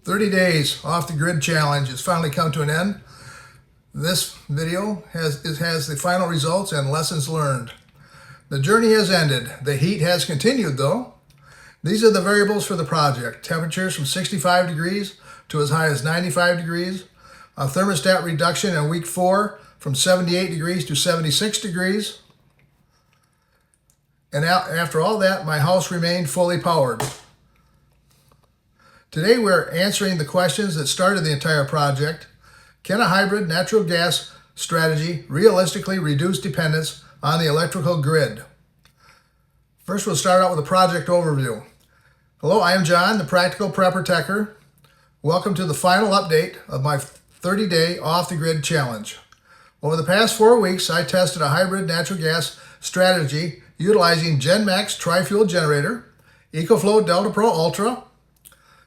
30 days off the grid challenge has finally come to an end. This video has the final results and lessons learned. The journey has ended. The heat has continued though. These are the variables for the project. Temperatures from 65 degrees to as high as 95 degrees. A thermostat reduction in week 4 from 78 degrees to 76 degrees. And after all that, my house remained fully powered. Today we're answering the questions that started the entire project. Can a hybrid natural gas strategy realistically reduce dependence on the electrical grid? First, we'll start out with a project overview. Hello, I am John, the Practical Prepper Techer. Welcome to the final update of my 30-day off-the-grid challenge. Over the past 4 weeks, I tested a hybrid natural gas strategy utilizing GenMax tri-fuel generator, EcoFlow Delta Pro Ultra,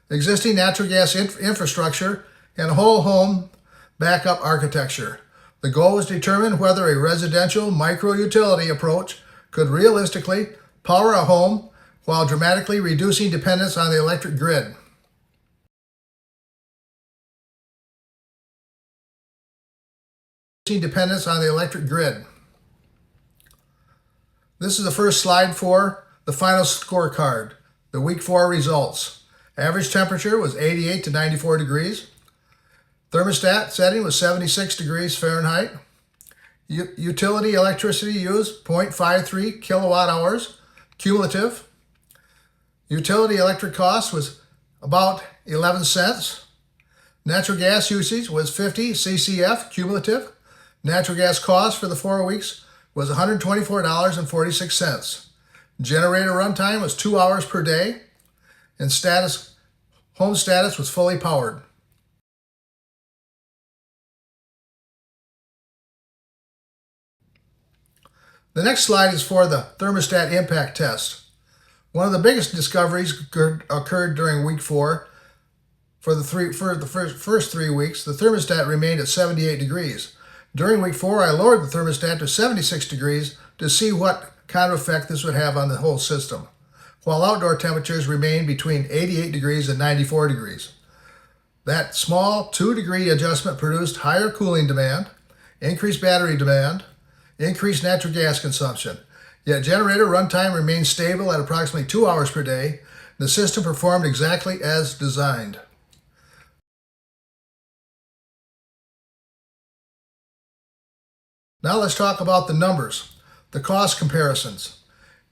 existing natural gas infrastructure, and whole home backup architecture. The goal was to determine whether a residential micro-utility approach could realistically power a home while dramatically reducing dependence on the electric grid. Dependence on the electric grid. This is the first slide for the final scorecard, the week 4 results. Average temperature was 88 to 94 degrees. Thermostat setting was 76 degrees Fahrenheit. Utility electricity used 0.53 kilowatt hours cumulative. Utility electric cost was about 11 cents. Natural gas usage was 50 CCF cumulative. Natural gas cost for the 4 weeks was $124.46. Generator runtime was 2 hours per day, and home status was fully powered. The next slide is for the thermostat impact test. One of the biggest discoveries occurred during week 4. For the first 3 weeks, the thermostat remained at 78 degrees. During week 4, I lowered the thermostat to 76 degrees to see what kind of effect this would have on the whole system, while outdoor temperatures remained between 88 degrees and 94 degrees. That small 2-degree adjustment produced higher cooling demand, increased battery demand, increased natural gas consumption. Yet generator runtime remained stable at approximately 2 hours per day. The system performed exactly as designed. Now let's talk about the numbers, the cost comparisons.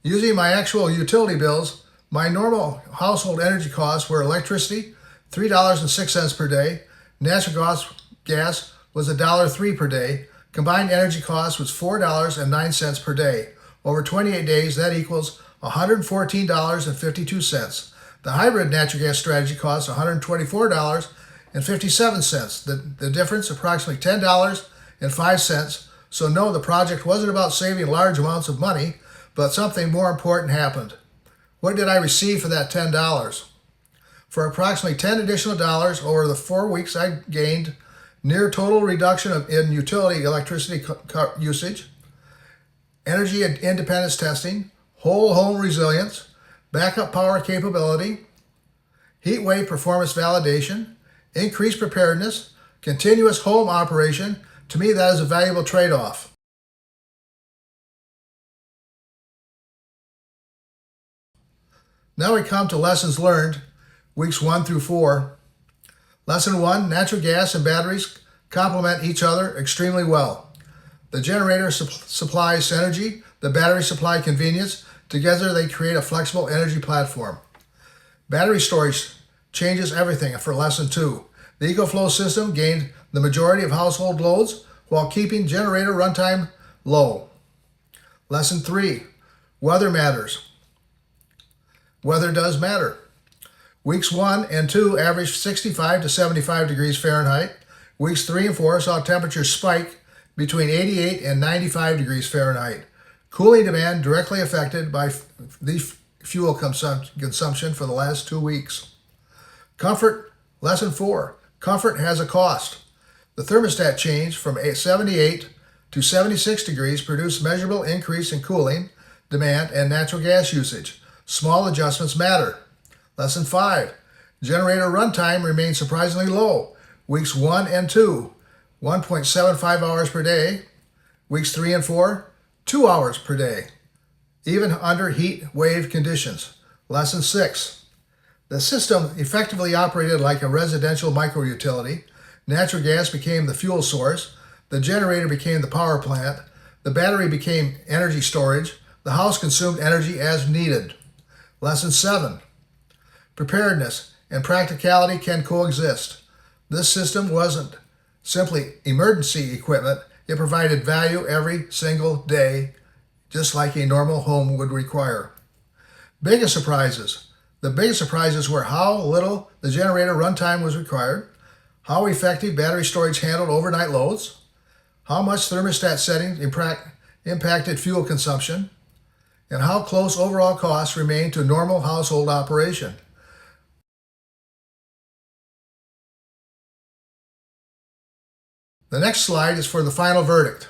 Using my actual utility bills, my normal household energy costs were electricity, $3.06 per day, natural gas was $1.03 per day, combined energy cost was $4.09 per day. Over 28 days, that equals $114.52. The hybrid natural gas strategy costs $124.57. The difference, approximately $10.05. So no, the project wasn't about saving large amounts of money, but something more important happened. What did I receive for that $10? For approximately $10 additional dollars over the 4 weeks, I gained near total reduction in utility electricity usage, energy independence testing, whole home resilience, backup power capability, heat wave performance validation, increased preparedness, continuous home operation. To me, that is a valuable trade-off. Now we come to lessons learned, weeks 1 through 4. Lesson 1, natural gas and batteries complement each other extremely well. The generator supplies energy, the battery supply convenience. Together they create a flexible energy platform. Battery storage changes everything for lesson 2. The EcoFlow system gained the majority of household loads while keeping generator runtime low. Lesson 3, weather matters. Weather does matter. Weeks 1 and 2 averaged 65 to 75 degrees Fahrenheit. Weeks 3 and 4 saw temperatures spike between 88 and 95 degrees Fahrenheit. Cooling demand directly affected by the fuel consumption for the last 2 weeks. Comfort, lesson 4. Comfort has a cost. The thermostat change from 78 to 76 degrees produced measurable increase in cooling demand and natural gas usage. Small adjustments matter. Lesson 5. Generator runtime remained surprisingly low. Weeks 1 and 2, 1.75 hours per day. Weeks 3 and 4, 2 hours per day, even under heat wave conditions. Lesson 6. The system effectively operated like a residential micro-utility. Natural gas became the fuel source. The generator became the power plant. The battery became energy storage. The house consumed energy as needed. Lesson 7. Preparedness and practicality can coexist. This system wasn't simply emergency equipment. It provided value every single day, just like a normal home would require. Biggest surprises. The biggest surprises were how little the generator runtime was required, how effective battery storage handled overnight loads, how much thermostat settings impacted fuel consumption, and how close overall costs remained to normal household operation. The next slide is for the final verdict.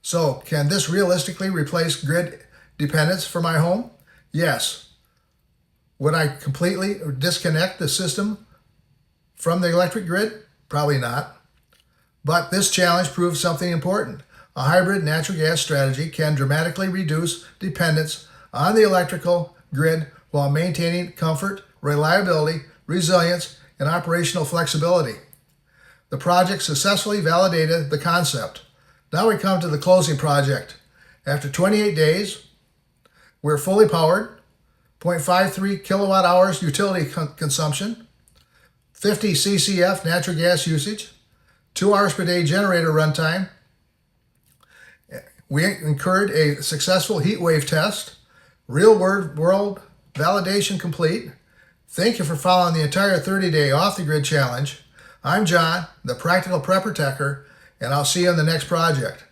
So, can this realistically replace grid dependence for my home? Yes. Would I completely disconnect the system from the electric grid? Probably not. But this challenge proves something important. A hybrid natural gas strategy can dramatically reduce dependence on the electrical grid while maintaining comfort, reliability, resilience, and operational flexibility. The project successfully validated the concept. Now we come to the closing project. After 28 days, we're fully powered, 0.53 kilowatt hours utility consumption, 50 CCF natural gas usage, 2 hours per day generator runtime. We incurred a successful heat wave test, real world validation complete. Thank you for following the entire 30-day off the grid challenge. I'm John, the Practical Prepper Techer, and I'll see you on the next project.